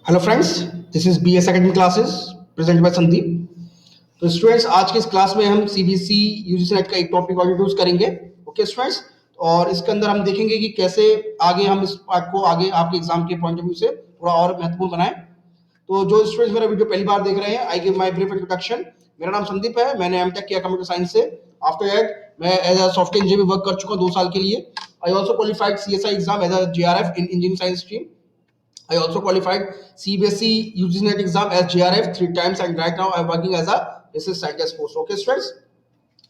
Hello friends, this is B S academy classes present by Sandeep. तो students, आज की इस क्लास में हम सीबीएसई यूजीसी नेट का एक टॉपिक और इंट्रोड्यूस करेंगे। ओके स्टूडेंट्स, और इसके अंदर हम देखेंगे कि कैसे आगे हम इस पार्ट को आगे आपके एग्जाम के पॉइंट ऑफ व्यू से थोड़ा और महत्वपूर्ण बनाएं। तो जो स्टूडेंट्स मेरा वीडियो पहली बार देख रहे हैं, I give my brief introduction. मेरा नाम संदीप है, मैंने एमटेक किया कंप्यूटर साइंस से। आफ्टर दैट मैं as a software engineer work कर चुका हूँ 2 साल के लिए। I also qualified CSI exam as a JRF in engineering science stream. I also qualified CBSE UGC NET exam as JRF 3 times, and right now I'm working as a research scientist post. Okay students,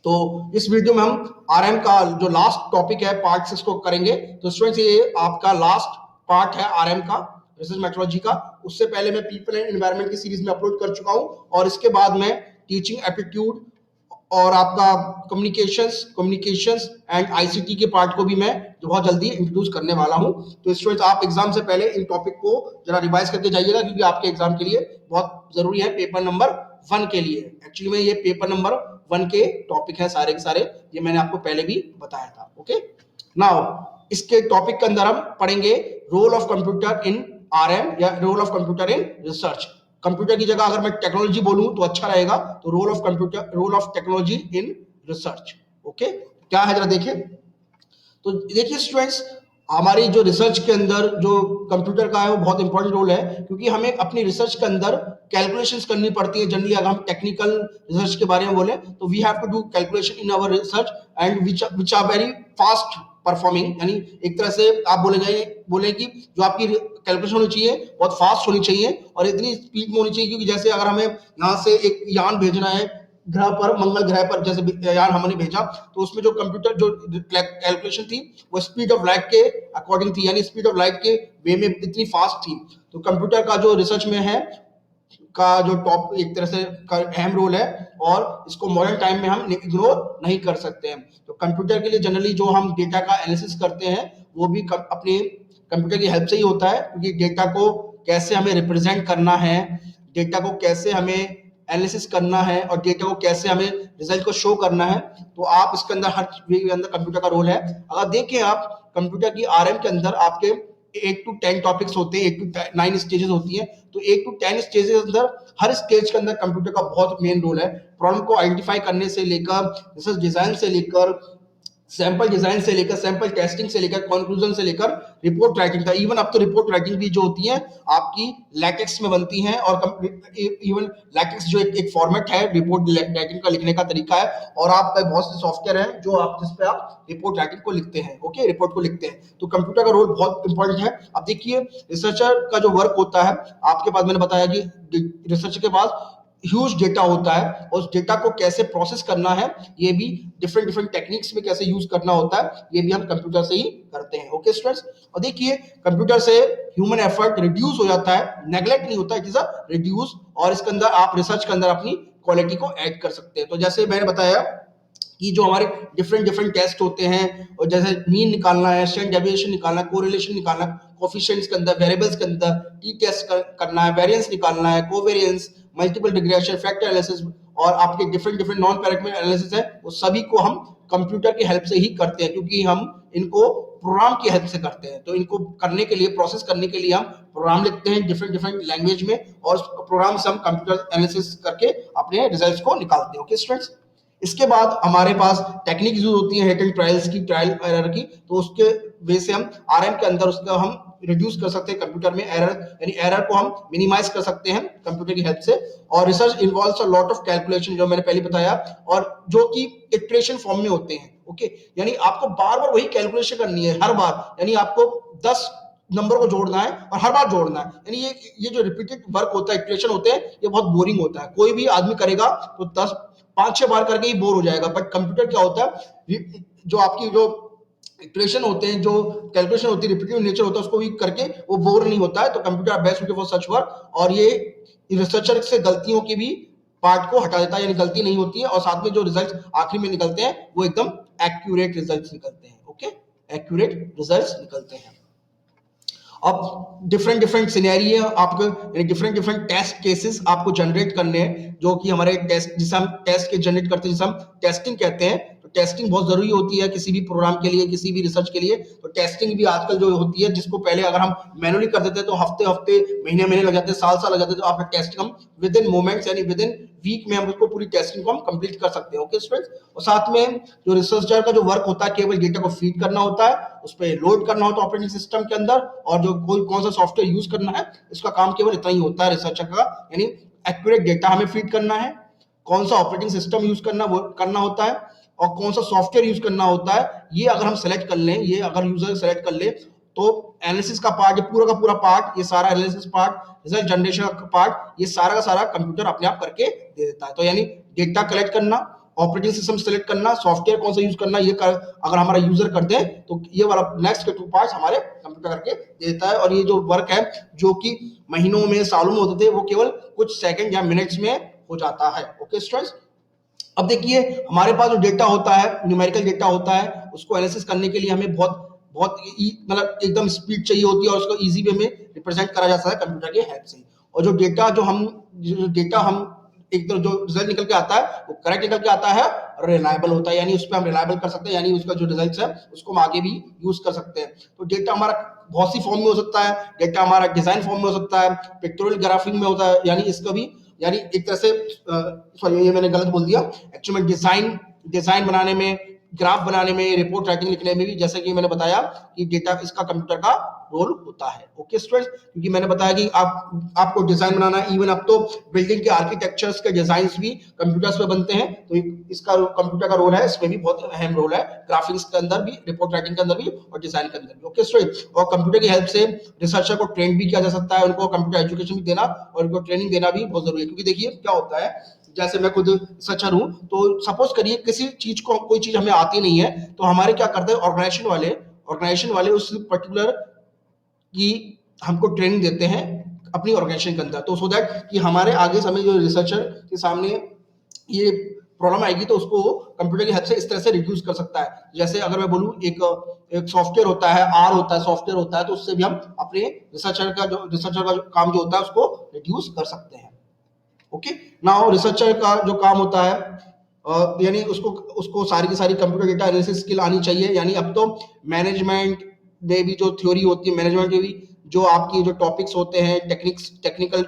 तो इस video में हम RM का जो last topic है part 6 को करेंगे। तो स्टूडेंट्स, ये आपका लास्ट पार्ट है आरएम का, रिसर्च मेट्रोलॉजी का। उससे पहले मैं पीपल एंड एनवायरनमेंट की सीरीज में अपलोड कर चुका हूं, और इसके बाद मैं टीचिंग एप्टीट्यूड और आपका कम्युनिकेशंस एंड आईसीटी के पार्ट को भी मैं बहुत जल्दी इंट्रोड्यूस करने वाला हूं। तो स्टूडेंट्स, आप एग्जाम से पहले इन टॉपिक को जरा रिवाइज करके जाइएगा, क्योंकि आपके एग्जाम के लिए बहुत जरूरी है पेपर नंबर 1 के लिए। एक्चुअली में ये पेपर नंबर 1 के टॉपिक है सारे के सारे, ये मैंने आपको पहले भी बताया था। ओके, नाउ इसके टॉपिक के अंदर हम पढ़ेंगे role of computer in RM या role of computer in research. Computer की जगह अगर मैं टेक्नोलॉजी बोलूं तो अच्छा रहेगा, तो role of computer, role of technology in research. Okay, क्या है जरा देखिए। तो देखिए स्टूडेंट्स, हमारी जो रिसर्च के अंदर जो कंप्यूटर का है वो बहुत इंपॉर्टेंट रोल है, क्योंकि हमें अपनी रिसर्च के अंदर कैलकुलेशंस करनी पड़ती है। जनरली अगर हम टेक्निकल रिसर्च के बारे में बोले तो we have to do calculation in our research and which are very fast performing. यानी एक तरह से आप बोले कि जो आपकी कैलकुलेशन होनी चाहिए बहुत फास्ट होनी चाहिए और इतनी स्पीड में होनी चाहिए, क्योंकि जैसे अगर हमें यहाँ से एक यान भेजना है ग्रह पर, मंगल ग्रह पर जैसे यान हमने भेजा, तो उसमें जो कंप्यूटर जो कैलकुलेशन थी वो स्पीड ऑफ लाइट के अकॉर्डिंग थी, यानी स्पीड ऑफ लाइट के वे में इतनी फास्ट थी। तो कंप्यूटर का जो रिसर्च में है का जो टॉप एक तरह से अहम रोल है, और इसको मॉडर्न टाइम में हम इग्नोर नहीं कर सकते हैं। तो कंप्यूटर के लिए जनरली जो हम डेटा का एनालिसिस करते हैं वो भी अपने कंप्यूटर की हेल्प से ही होता है, क्योंकि डेटा को कैसे हमें रिप्रेजेंट करना है, डेटा को कैसे हमें एनालिसिस करना है, और डेटा को कैसे हमें रिजल्ट को शो करना है, तो आप इसके अंदर हर वे के अंदर कंप्यूटर का रोल है। अगर देखें आप कंप्यूटर की आरएम के अंदर आपके 8 to 10 टॉपिक्स होते हैं, 8 to 9 स्टेजेस होती हैं। तो 8 to 10 स्टेजेस के अंदर हर स्टेज के अंदर कंप्यूटर का बहुत मेन रोल है। प्रॉब्लम को आइडेंटिफाई करने से लेकर रिसर्च डिजाइन से लेकर सैंपल डिजाइन से लेकर सैंपल टेस्टिंग से लेकर कंक्लूजन से लेकर रिपोर्ट राइटिंग का। इवन अब तो रिपोर्ट राइटिंग भी जो होती है आपकी लैटेक्स में बनती हैं, और इवन लैटेक्स जो एक फॉर्मेट है रिपोर्ट राइटिंग का लिखने का तरीका है, और आपका बहुत से सॉफ्टवेयर हैं जो आप जिस पे आप रिपोर्ट राइटिंग को लिखते हैं। ओके, रिपोर्ट को लिखते हैं, तो कंप्यूटर का रोल बहुत इंपॉर्टेंट है। अब देखिए, रिसर्चर का जो वर्क होता है, आपके पास मैंने बताया कि रिसर्च के पास ह्यूज डेटा होता है, और उस डेटा को कैसे प्रोसेस करना है, ये भी डिफरेंट डिफरेंट टेक्निक्स में कैसे यूज करना होता है, ये भी हम कंप्यूटर से ही करते हैं। ओके स्टूडेंट्स, और देखिए कंप्यूटर से ह्यूमन एफर्ट रिड्यूस हो जाता है, नेग्लेक्ट नहीं होता, इट इज अ रिड्यूस, और इसके अंदर आप रिसर्च के अंदर अपनी क्वालिटी को ऐड कर सकते हैं। तो जैसे मैंने बताया कि जो हमारे डिफरेंट डिफरेंट टेस्ट होते हैं, और जैसे मीन निकालना है, स्टैंडर्ड डेविएशन निकालना है, कोरिलेशन निकालना है, कोफिशिएंट्स के अंदर, वेरिएबल्स के अंदर टी टेस्ट करना है, वेरिएंस निकालना है, covariance, multiple regression, factor analysis, और आपके different different non parametric analysis है, वो सभी को हम कंप्यूटर की हेल्प से ही करते हैं, क्योंकि हम इनको प्रोग्राम की हेल्प से करते हैं। तो इनको करने के लिए, प्रोसेस करने के लिए हम प्रोग्राम लिखते हैं डिफरेंट डिफरेंट लैंग्वेज में, और प्रोग्राम से हम कंप्यूटर एनालिसिस करके अपने रिजल्ट्स को निकालते हैं। ओके स्टूडेंट्स, इसके बाद हमारे पास टेक्निक यूज होती है हिट एंड ट्रायल्स की, ट्रायल एरर की। तो उसके वे से हम आरएम के अंदर उसका हम रिड्यूस कर सकते हैं कंप्यूटर में एरर, यानी एरर को हम मिनिमाइज कर सकते हैं कंप्यूटर की हेल्प से। और research involves a lot of calculation, जो मैंने पहले बताया, और जो कि इटरेशन फॉर्म में होते हैं। ओके, यानी आपको बार बार वही कैलकुलेशन करनी है हर बार, यानी आपको 10 नंबर को जोड़ना है और हर बार जोड़ना है, यानी ये जो रिपीटेड वर्क होता है, इटरेशन होते हैं, ये बहुत बोरिंग होता है। कोई भी आदमी करेगा तो 5-6 बार करके ही बोर हो जाएगा। बट कंप्यूटर क्या होता है, जो आपकी जो इक्वेशन होते हैं, जो कैलकुलेशन होती है, रिपीटेटिव नेचर होता है, उसको भी करके वो बोर नहीं होता है। तो computer best for such work, और ये रिसर्चर से गलतियों की भी पार्ट को हटा देता है, यानी गलती नहीं होती है, और साथ में जो रिजल्ट आखिरी में निकलते हैं वो एकदम एक्यूरेट रिजल्ट निकलते हैं। ओके, एक्यूरेट रिजल्ट निकलते हैं। अब डिफरेंट डिफरेंट सिनेरियो आपको, डिफरेंट डिफरेंट टेस्ट केसेस आपको जनरेट करने हैं, जो कि हमारे टेस्ट, जिसे हम टेस्ट के जनरेट करते हैं, जिसे हम टेस्टिंग कहते हैं। तो टेस्टिंग बहुत जरूरी होती है किसी भी प्रोग्राम के लिए, किसी भी रिसर्च के लिए। तो टेस्टिंग भी आजकल जो होती है, जिसको पहले अगर हम मैनुअली कर देते तो हफ्ते हफ्ते, महीने महीने लग जाते, साल साल लग जाते, तो आपका टेस्टिंग हम विद इन मोमेंट्स यानी विद इन वीक में हम उसको पूरी टेस्टिंग को हम कंप्लीट कर सकते हैं। ओके स्टूडेंट्स, और साथ में जो रिसर्चर का जो वर्क होता है, केवल डेटा को फीड करना होता है, उस पर लोड करना होता है ऑपरेटिंग सिस्टम के अंदर, और जो कोई कौन सा सॉफ्टवेयर यूज करना है, इसका काम केवल इतना ही होता है रिसर्चर का, यानी एक्यूरेट डेटा हमें फीड करना है, कौन सा ऑपरेटिंग सिस्टम यूज करना वो करना होता है, और कौन सा सॉफ्टवेयर यूज करना होता है। ये अगर हम सेलेक्ट कर लें, ये अगर यूजर सेलेक्ट कर ले, तो एनालिसिस का पार्ट, ये पूरा का पूरा पार्ट, ये सारा एनालिसिस पार्ट, रिजल्ट जनरेशन का पार्ट, ये सारा का सारा कंप्यूटर अपने आप करके दे देता है। तो यानी डेटा कलेक्ट करना, ऑपरेटिंग सिस्टम सेलेक्ट करना, सॉफ्टवेयर कौन सा यूज करना, ये अगर हमारा यूजर कर दे तो ये वाला नेक्स्ट के 2 पार्ट्स हमारे कंप्यूटर करके दे देता है। और ये जो वर्क है, जो कि महीनों में, सालों में होते थे, वो केवल कुछ सेकंड या मिनट्स में हो जाता है। ओके स्टूडेंट्स, अब देखिए हमारे पास जो डेटा होता है, न्यूमेरिकल डेटा होता है, उसको एनालिसिस करने के लिए हमें बहुत बहुत मतलब एकदम स्पीड चाहिए होती है, और उसको इजी वे में रिप्रेजेंट करा जाता है कंप्यूटर के हेल्प से। और जो डेटा हम एक तो जो रिजल्ट निकल के आता है वो करेक्ट निकल के आता है, रिलायबल होता है, यानी उस पर हम रिलायबल कर सकते हैं, यानी उसका जो रिजल्ट है उसको हम आगे भी यूज कर सकते हैं। तो डेटा हमारा बहुत सी फॉर्म में हो सकता है, डेटा हमारा डिजाइन फॉर्म में हो सकता है, पिक्टोरियल ग्राफिंग में होता है, यानी इसका भी, यानी एक तरह से, सॉरी ये मैंने गलत बोल दिया, एक्चुअली में डिजाइन बनाने में, ग्राफ बनाने में, रिपोर्ट राइटिंग लिखने में भी, जैसे कि मैंने बताया कि डेटा इसका कंप्यूटर का रोल होता है। ओके स्टूडेंट्स, क्योंकि मैंने बताया कि आपको डिजाइन बनाना है, इवन अब तो बिल्डिंग के आर्किटेक्चर्स के डिजाइन्स भी कंप्यूटर्स पे बनते हैं, तो इसका कंप्यूटर का रोल है, इसमें भी बहुत अहम रोल है, ग्राफिक्स के अंदर भी, रिपोर्ट राइटिंग के अंदर भी, और डिजाइन के अंदर भी। ओके स्टूडेंट्स, और कंप्यूटर की हेल्प से रिसर्चर को ट्रेन भी किया जा सकता है, उनको कंप्यूटर एजुकेशन भी देना और उनको ट्रेनिंग देना भी बहुत जरूरी है। क्योंकि देखिए क्या होता है, जैसे मैं खुद रिसर्चर हूं, तो सपोज करिए किसी चीज को, कोई चीज हमें आती नहीं है, तो हमारे क्या करते हैं ऑर्गेनाइजेशन वाले उस पर्टिकुलर की हमको ट्रेनिंग देते हैं अपनी ऑर्गेनाइजेशन के अंदर, तो सो दैट कि हमारे आगे समय जो रिसर्चर के सामने ये प्रॉब्लम आएगी, तो उसको कंप्यूटर की हेल्प से इस तरह से रिड्यूस कर सकता है। जैसे अगर मैं बोलूं, एक सॉफ्टवेयर होता है, आर होता है, सॉफ्टवेयर होता है, तो उससे भी हम अपने रिसर्चर का जो काम जो होता है उसको रिड्यूस कर सकते हैं। ओके, नाउ रिसर्चर का जो काम होता है, यानी उसको उसको सारी की सारी कंप्यूटर डेटा एनालिसिस स्किल आनी चाहिए। यानी अब तो मैनेजमेंट में भी जो थ्योरी होती है, मैनेजमेंट में भी जो आपकी जो टॉपिक्स होते हैं, टेक्निकल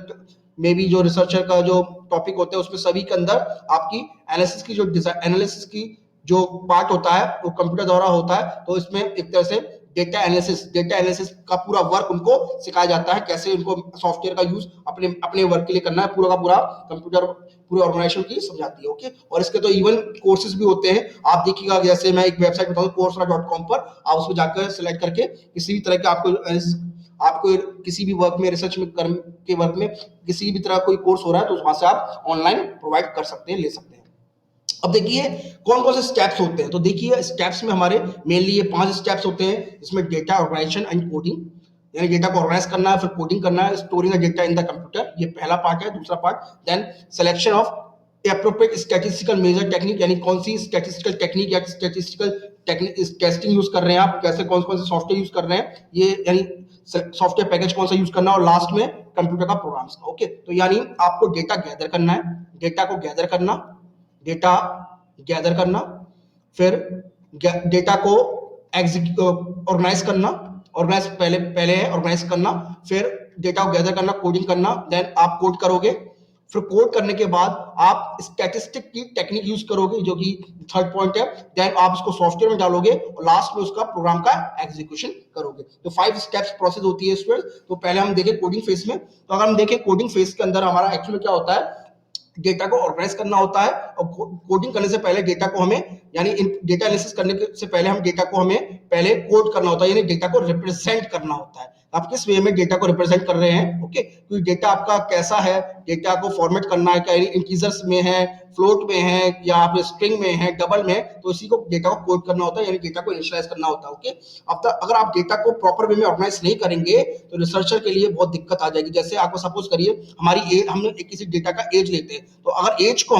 में भी जो रिसर्चर का जो टॉपिक होते हैं, उसमें सभी के अंदर आपकी एनालिसिस की जो पार्ट होता है वो कंप्यूटर द्वारा होता है। तो इसमें एक तरह से डेटा एनालिसिस का पूरा वर्क उनको सिखाया जाता है, कैसे उनको सॉफ्टवेयर का यूज अपने अपने वर्क के लिए करना है, पूरा का पूरा कंप्यूटर पूरे ऑर्गेनाइजेशन की समझाती है। ओके, और इसके तो इवन कोर्सेज भी होते हैं, आप देखिएगा, जैसे मैं एक वेबसाइट बताऊं coursera.com पर, आप उसको जाकर सिलेक्ट करके किसी भी तरह के आपको किसी भी वर्क में, रिसर्च में, कर्म के वर्क में किसी भी तरह कोई कोर्स हो रहा है, तो वहां से आप ऑनलाइन प्रोवाइड कर सकते हैं, ले सकते हैं। अब देखिए कौन कौन से स्टेप्स होते हैं, तो देखिए स्टेप्स में हमारे मेनली ये 5 स्टेप्स होते हैं, इसमें डेटा ऑर्गेनाइजेशन एंड कोडिंग, यानी डेटा को ऑर्गेनाइज करना है, फिर कोडिंग करना है, storing the data in the computer, ये पहला पार्ट है। दूसरा part, then selection of appropriate statistical measure technique, यानी कौन सी स्टैटिस्टिकल टेक्निक या स्टैटिस्टिकल टेक्निक टेस्टिंग यूज कर रहे हैं आप, कैसे कौन कौन से सॉफ्टवेयर यूज कर रहे हैं, ये यानी सॉफ्टवेयर पैकेज कौन सा यूज करना है, और लास्ट में कंप्यूटर का प्रोग्राम्स का। ओके, तो यानी आपको डेटा गैदर करना है, डेटा को गैदर करना, डेटा गैदर करना, फिर डेटा को ऑर्गेनाइज करना, ऑर्गेनाइज पहले पहले है ऑर्गेनाइज करना, फिर डेटा को गैदर करना, कोडिंग करना, देन आप कोड करोगे, फिर कोड करने के बाद आप स्टैटिस्टिक की टेक्निक यूज करोगे, जो कि थर्ड पॉइंट है, देन आप उसको सॉफ्टवेयर में डालोगे और लास्ट में उसका प्रोग्राम का एग्जीक्यूशन करोगे। तो 5 स्टेप्स प्रोसेस होती है स्टूडेंट्स। तो पहले हम देखें कोडिंग फेज में, तो अगर हम देखें कोडिंग फेज के अंदर हमारा एक्चुअली क्या होता है, डेटा को ऑर्गेनाइज करना होता है, और कोडिंग करने से पहले डेटा को हमें, यानी डेटा एनालिसिस करने से पहले हम डेटा को हमें पहले कोड करना होता है, यानी डेटा को रिप्रेजेंट करना होता है। आप किस वे में डेटा को रिप्रेजेंट कर रहे हैं, ओके, क्योंकि डेटा आपका कैसा है, डेटा को फॉर्मेट करना है, क्या इंटीजर्स में है, फ्लोट में है, या आप स्ट्रिंग में है, डबल में, तो इसी को डेटा को कोड करना होता है, यानी डेटा को इनिशियलाइज करना होता है। ओके, अब तक अगर आप डेटा को प्रॉपर वे में ऑर्गेनाइज नहीं करेंगे तो रिसर्चर के लिए बहुत दिक्कत आ जाएगी। जैसे आपको सपोज करिए हमारी एज, हमने किसी डेटा का एज लेते हैं, तो अगर एज को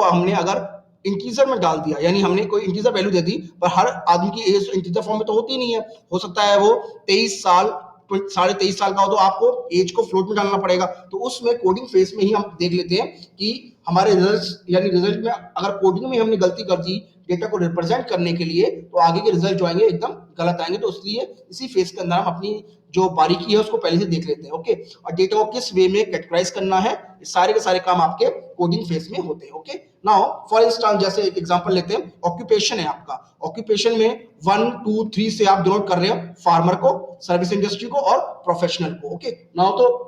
हमने अगर इंटीजर में डाल दिया, यानी हमने कोई इंटीजर वैल्यू दे दी, पर हर आदमी की एज इंटीजर फॉर्म में तो होती नहीं है, हो सकता है वो 23 साल 23.5 साल का हो, तो आपको एज को फ्लोट में डालना पड़ेगा। तो उसमें कोडिंग फेज में ही हम देख लेते हैं कि हमारे रिजल्ट यानी रिजल्ट में अगर कोडिंग में हमने गलती कर दी डेटा को रिप्रेजेंट करने के लिए, तो आगे के रिजल्ट जो आएंगे एकदम गलत आएंगे। तो इसलिए इसी फेज के अंदर हम अपनी जो बारीकी है उसको पहले से देख लेते हैं। ओके, और डेटा को किस वे में कैटेगराइज करना है, ये सारे के सारे काम आपके कोडिंग फेज में होते हैं। ओके, नाउ फॉर इंस्टांस जैसे एक एग्जांपल लेते हैं, ऑक्यूपेशन है आपका। ऑक्यूपेशन में 1 2 3 से आप डिनोट कर रहे हो फार्मर को, सर्विस इंडस्ट्री को और प्रोफेशनल को। ओके, नाउ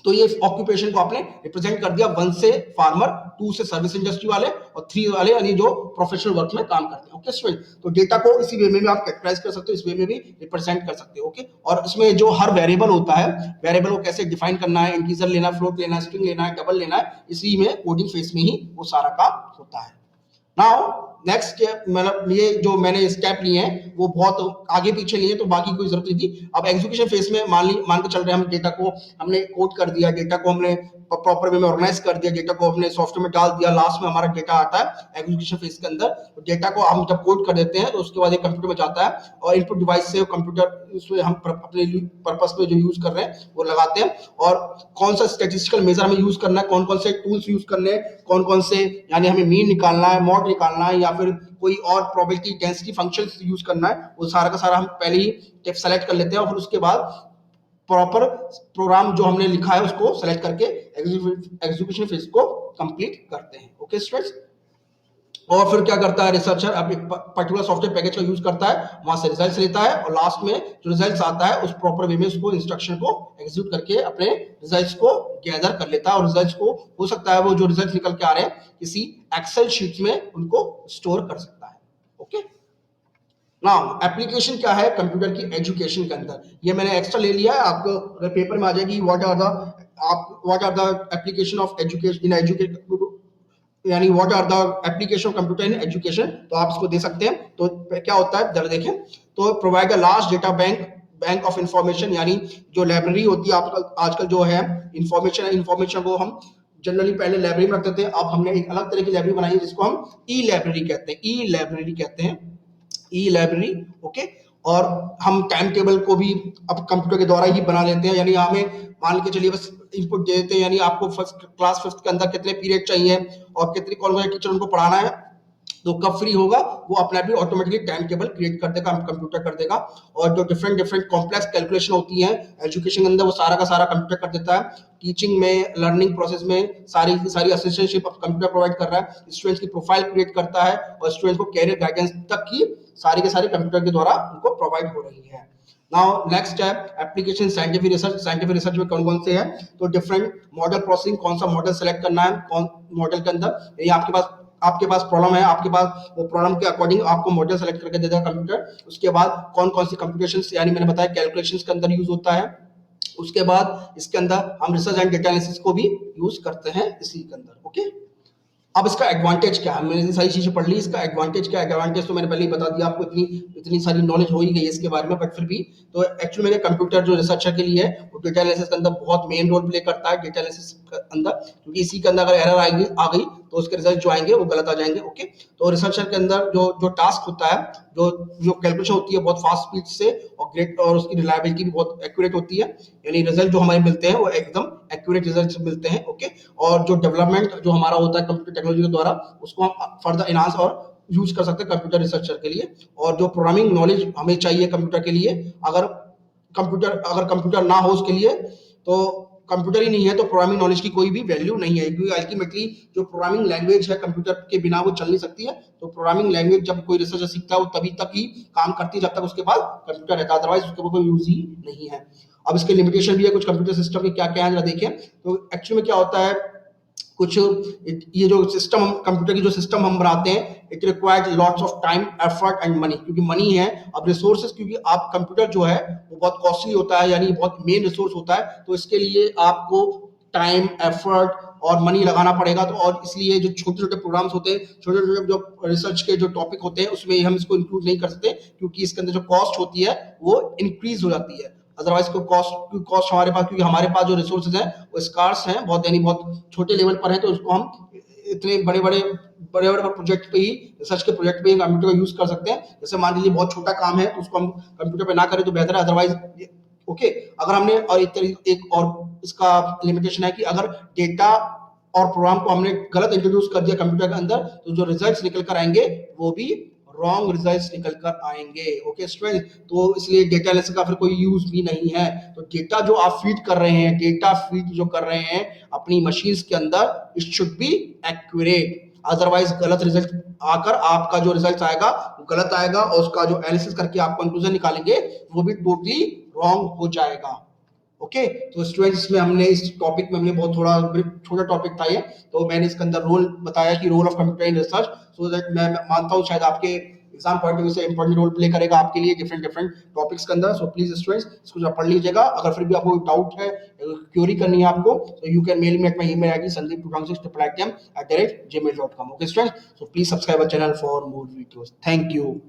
तो ये ऑक्यूपेशन को आपने रिप्रेजेंट कर दिया 1 से फार्मर, 2 से सर्विस इंडस्ट्री वाले और 3 वाले यानी जो प्रोफेशनल वर्क में काम करते हैं। ओके स्टूडेंट, तो डेटा को इसी वे में भी आप कैटेगराइज कर सकते हो, इस वे में भी रिप्रेजेंट कर सकते हो। ओके, और इसमें जो हर वेरिएबल होता है, वेरिएबल को कैसे डिफाइन करना है, इंटीजर लेना, फ्लोट लेना, स्ट्रिंग लेना है, डबल लेना है, इसी में कोडिंग फेज में ही वो सारा काम होता है। नाउ नेक्स्ट स्टेप, मतलब ये जो मैंने स्टेप लिए हैं वो बहुत आगे पीछे लिए, तो बाकी कोई जरूरत नहीं थी। अब एग्जीक्यूशन फेज में मान के चल रहे हैं हम, डेटा को हमने कोड कर दिया, डेटा को हमने प्रॉपर वे में ऑर्गेनाइज कर दिया, डेटा को हमने सॉफ्टवेयर में डाल दिया, लास्ट में हमारा डेटा आता है एग्जीक्यूशन फेज के अंदर। तो डेटा को हम जब कोड कर देते हैं तो उसके बाद एक कंप्यूटर में जाता है और इनपुट डिवाइस से कंप्यूटर उसमें हम अपने पर्पस पे जो यूज कर रहे हैं वो लगाते हैं, और कौन सा स्टैटिस्टिकल मेजर हमें यूज करना है, कौन कौन से टूल्स यूज करने हैं, कौन कौन से यानी हमें मीन निकालना है, मॉड निकालना है, या फिर कोई और प्रोबेबिलिटी डेंसिटी फंक्शंस यूज करना है, वो सारा का सारा हम पहले ही टिप सेलेक्ट कर लेते हैं और फिर उसके बाद प्रॉपर प्रोग्राम जो हमने लिखा है उसको सेलेक्ट करके एग्जीक्यूशन फेज को कंप्लीट करते हैं। ओके स्टूडेंट्स, और फिर क्या करता है रिसर्चर, अब एक पर्टिकुलर सॉफ्टवेयर पैकेज का यूज करता है, वहां से रिजल्ट्स लेता है और लास्ट में जो रिजल्ट्स आता है उस प्रॉपर वे में उसको इंस्ट्रक्शन को एग्जीक्यूट करके अपने रिजल्ट्स को गैदर कर लेता है, और रिजल्ट्स को हो सकता है वो जो रिजल्ट निकल के आ रहे हैं किसी एक्सेल शीट में उनको स्टोर कर सकता है। ओके, नाउ एप्लीकेशन क्या है कंप्यूटर की एजुकेशन के अंदर, ये मैंने एक्स्ट्रा ले लिया है, आपको अगर पेपर में आ जाएगी what are the application of education in education, यानी what are the application of computer in education, तो आप इसको दे सकते हैं। तो क्या होता है जरा देखें, तो provide the large data bank of information, यानी जो लाइब्रेरी होती है आजकल जो है इंफॉर्मेशन को हम जनरली पहले लाइब्रेरी में रखते थे, अब हमने एक अलग तरह की लाइब्रेरी बनाई है जिसको हम ई लाइब्रेरी कहते हैं, ई लाइब्रेरी। ओके, और हम टाइम टेबल को भी अब कंप्यूटर के द्वारा ही बना लेते हैं, यानी हमें मान के चलिए बस इनपुट दे देते हैं, यानी आपको फर्स्ट क्लास फिफ्थ के अंदर कितने पीरियड चाहिए और कितनी कौन सा टीचर उनको पढ़ाना है, तो कब फ्री होगा वो अपने आप ही ऑटोमेटिकली टाइम टेबल क्रिएट कर देगा, कंप्यूटर कर देगा। और जो डिफरेंट डिफरेंट कॉम्प्लेक्स कैलकुलेशन होती है एजुकेशन के अंदर, वो सारा का सारा कंप्यूटर कर देता है। टीचिंग में, लर्निंग प्रोसेस में सारी की सारी असिस्टेंटशिप कंप्यूटर प्रोवाइड कर रहा है, स्टूडेंट्स की प्रोफाइल क्रिएट करता है और स्टूडेंट्स को कैरियर गाइडेंस तक की सारी के सारी कंप्यूटर के द्वारा उनको प्रोवाइड हो रही है। नाउ नेक्स्ट है application scientific research. Scientific research में कौन कौन से हैं, तो डिफरेंट मॉडल प्रोसेसिंग, कौन सा मॉडल सेलेक्ट करना है, कौन मॉडल के अंदर ये आपके पास प्रॉब्लम है, आपके पास वो प्रॉब्लम के अकॉर्डिंग आपको मॉडल सेलेक्ट करके देगा कंप्यूटर। उसके बाद कौन कौन सी कंप्यूटेशंस, यानी मैंने बताया कैलकुलेशंस के अंदर यूज होता है। उसके बाद इसके अंदर हम रिसर्च एंड डेटा एनालिसिस को भी यूज करते हैं इसी के अंदर। ओके, अब इसका एडवांटेज क्या है, मैंने सारी चीजें पढ़ ली, इसका एडवांटेज क्या है, एडवांटेज तो मैंने पहले ही बता दिया आपको, इतनी सारी नॉलेज हो ही गई है इसके बारे में, बट फिर भी तो एक्चुअली मेरे कंप्यूटर जो रिसर्चर के लिए है वो डेटा एनालिसिस के अंदर बहुत मेन रोल प्ले करता है डेटा एनालिसिस के अंदर, क्योंकि इसी के अंदर अगर एरर आ गई तो उसके रिजल्ट जो आएंगे वो गलत आ जाएंगे। ओके, तो रिसर्चर के अंदर जो जो टास्क होता है, जो जो कैलकुलेशन होती है बहुत फास्ट स्पीड से और ग्रेट, और उसकी रिलायबिलिटी भी बहुत एक्यूरेट होती है, यानी रिजल्ट जो हमारे मिलते हैं वो एकदम एक्यूरेट रिजल्ट मिलते हैं। ओके, और जो डेवलपमेंट जो हमारा होता है कंप्यूटर टेक्नोलॉजी के द्वारा, उसको हम फर्दर इनहांस और यूज कर सकते हैं कंप्यूटर रिसर्चर के लिए। और जो प्रोग्रामिंग नॉलेज हमें चाहिए कंप्यूटर के लिए, अगर कंप्यूटर ना हो उसके लिए, तो कंप्यूटर ही नहीं है तो प्रोग्रामिंग नॉलेज की कोई भी वैल्यू नहीं है, क्योंकि अल्टीमेटली जो प्रोग्रामिंग लैंग्वेज है कंप्यूटर के बिना वो चल नहीं सकती है। तो प्रोग्रामिंग लैंग्वेज जब कोई रिसर्चर सीखता है वो तभी तक ही काम करती है जब तक उसके पास कंप्यूटर रहता है, अदरवाइज उसके कोई यूज ही नहीं है। अब इसके लिमिटेशन भी है कुछ कंप्यूटर सिस्टम के, क्या क्या है जरा देखें। तो एक्चुअली में क्या होता है, कुछ ये जो सिस्टम कंप्यूटर की जो सिस्टम हम बनाते हैं, it required lots of time, effort and money, क्योंकि मनी है अब रिसोर्सेज, क्योंकि आप कंप्यूटर जो है वो बहुत कॉस्टली होता है, यानी बहुत मेन रिसोर्स होता है, तो इसके लिए आपको टाइम, एफर्ट और मनी लगाना पड़ेगा। तो और इसलिए जो छोटे छोटे प्रोग्राम्स होते हैं, छोटे छोटे जो रिसर्च के जो टॉपिक होते हैं उसमें हम इसको इंक्लूड नहीं कर सकते, क्योंकि इसके अंदर जो कॉस्ट होती है वो इंक्रीज हो जाती है। अदरवाइज को कॉस्ट हमारे पास, क्योंकि हमारे पास जो रिसोर्सेज हैं वो स्कार्स हैं बहुत, यानी बहुत छोटे लेवल पर है, तो उसको हम इतने बड़े बड़े प्रोजेक्ट पे ही, रिसर्च के प्रोजेक्ट पे ही कंप्यूटर का यूज कर सकते हैं। जैसे मान लीजिए बहुत छोटा काम है तो उसको हम कंप्यूटर पे ना करें तो बेहतर है, अदरवाइज ओके। अगर हमने और एक और इसका लिमिटेशन है कि अगर डेटा और प्रोग्राम को हमने गलत इंट्रोड्यूस कर दिया कंप्यूटर के अंदर, तो जो रिजल्ट्स निकल कर आएंगे वो भी रॉन्ग रिजल्ट्स निकल कर आएंगे। ओके स्टूडेंट, तो इसलिए डेटा एनालिसिस का फिर कोई यूज भी नहीं है। तो डेटा जो आप फीड कर रहे हैं, डेटा फीड जो कर रहे हैं अपनी मशीन्स के अंदर, it should be accurate, otherwise गलत रिजल्ट आकर आपका जो रिजल्ट आएगा वो गलत आएगा, और उसका जो एनालिसिस करके आप कंक्लूजन निकालेंगे वो भी टोटली रॉन्ग हो जाएगा। ओके, तो स्टूडेंट्स में हमने इस टॉपिक में हमने बहुत थोड़ा छोटा टॉपिक था ये, तो मैंने इसके अंदर रोल बताया कि role of computer in research, so that मैं मानता हूँ शायद आपके एग्जाम पॉइंट ऑफ व्यू से इंपॉर्टेंट रोल प्ले करेगा आपके लिए डिफरेंट डिफरेंट टॉपिक्स के अंदर। सो प्लीज स्टूडेंट्स इसको जरा पढ़ लीजिएगा। अगर फिर भी आपको डाउट है, क्वेरी करनी है आपको, तो you can mail me at my email ID sandeep2006@gmail.com। Okay students, so please subscribe our channel for more videos. Thank you.